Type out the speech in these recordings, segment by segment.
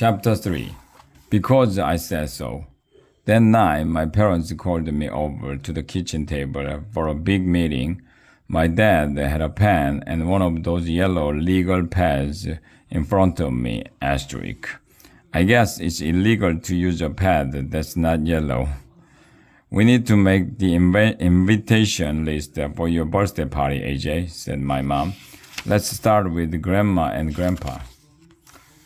Chapter 3. Because I said so. That night, my parents called me over to the kitchen table for a big meeting. My dad had a pen and one of those yellow legal pads in front of me, asterisk. I guess it's illegal to use a pad that's not yellow. We need to make the invitation list for your birthday party, AJ, said my mom. Let's start with Grandma and Grandpa.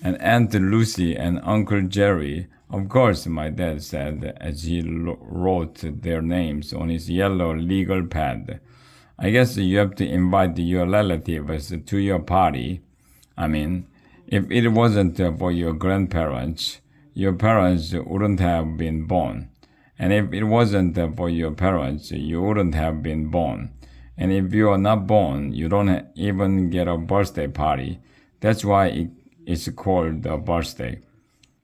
And Aunt Lucy and Uncle Jerry. Of course, my dad said as he wrote their names on his yellow legal pad. I guess you have to invite your relatives to your party. I mean, if it wasn't for your grandparents, your parents wouldn't have been born. And if it wasn't for your parents, you wouldn't have been born. And if you are not born, you don't even get a birthday party. That's why it's called a birthday.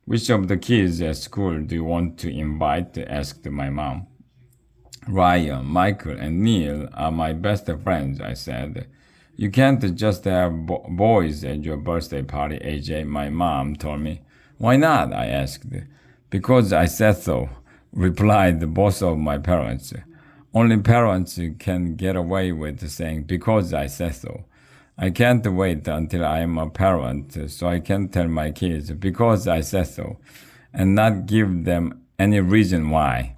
Which of the kids at school do you want to invite? Asked my mom. Ryan, Michael, and Neil are my best friends, I said. You can't just have boys at your birthday party, AJ, my mom told me. Why not? I asked. Because I said so, replied both of my parents. Only parents can get away with saying, because I said so. I can't wait until I am a parent so I can tell my kids, because I said so, and not give them any reason why.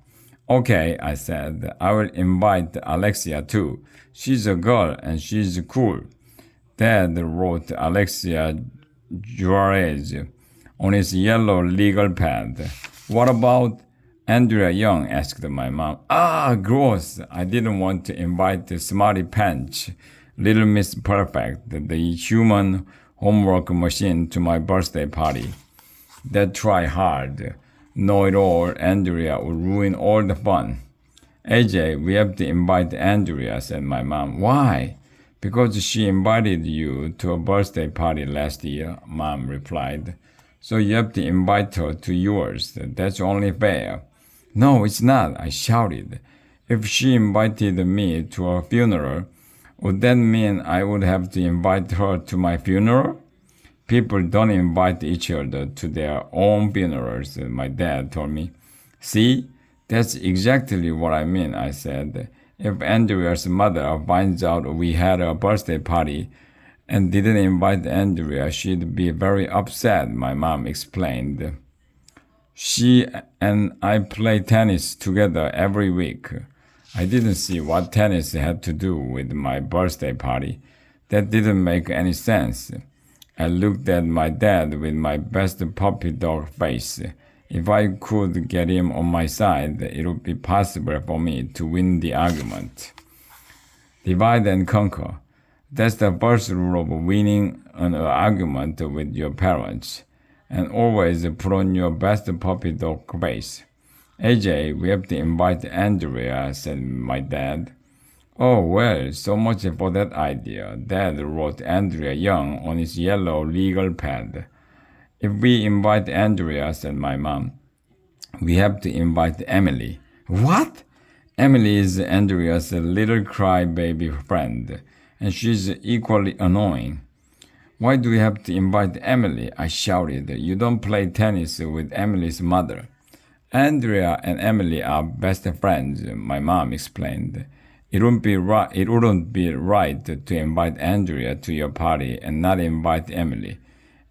Okay, I said, I will invite Alexia too. She's a girl and she's cool. Dad wrote Alexia Juarez on his yellow legal pad. What about Andrea Young? Asked my mom. Gross. I didn't want to invite Smarty Pants, Little Miss Perfect, the human homework machine, to my birthday party. That try hard, know-it-all Andrea would ruin all the fun. AJ, we have to invite Andrea, said my mom. Why? Because she invited you to a birthday party last year, Mom replied. So you have to invite her to yours. That's only fair. No, it's not, I shouted. If she invited me to her funeral, would that mean I would have to invite her to my funeral? People don't invite each other to their own funerals, my dad told me. See, that's exactly what I mean, I said. If Andrea's mother finds out we had a birthday party and didn't invite Andrea, she'd be very upset, my mom explained. She and I play tennis together every week. I didn't see what tennis had to do with my birthday party. That didn't make any sense. I looked at my dad with my best puppy dog face. If I could get him on my side, it would be possible for me to win the argument. Divide and conquer. That's the first rule of winning an argument with your parents. And always put on your best puppy dog face. AJ, we have to invite Andrea, said my dad. Oh, well, so much for that idea. Dad wrote Andrea Young on his yellow legal pad. If we invite Andrea, said my mom, we have to invite Emily. What? Emily is Andrea's little crybaby friend, and she's equally annoying. Why do we have to invite Emily? I shouted. You don't play tennis with Emily's mother. Andrea and Emily are best friends, my mom explained. It wouldn't be right to invite Andrea to your party and not invite Emily.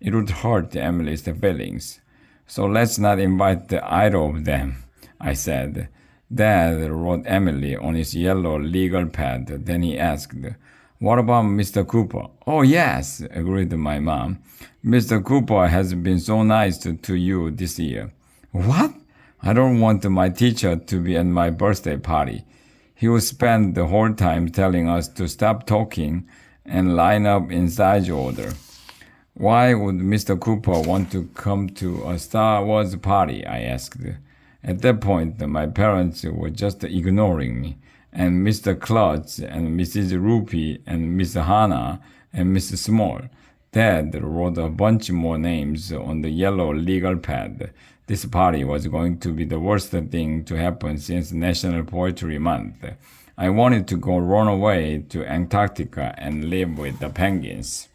It would hurt Emily's feelings. So let's not invite either of them, I said. Dad wrote Emily on his yellow legal pad. Then he asked, what about Mr. Cooper? Oh, yes, agreed my mom. Mr. Cooper has been so nice to you this year. What? I don't want my teacher to be at my birthday party. He will spend the whole time telling us to stop talking and line up in size order. Why would Mr. Cooper want to come to a Star Wars party? I asked. At that point, my parents were just ignoring me, and Mr. Klutz and Mrs. Rupee and Miss Hannah and Miss Small. Dad wrote a bunch more names on the yellow legal pad. This party was going to be the worst thing to happen since National Poetry Month. I wanted to go run away to Antarctica and live with the penguins.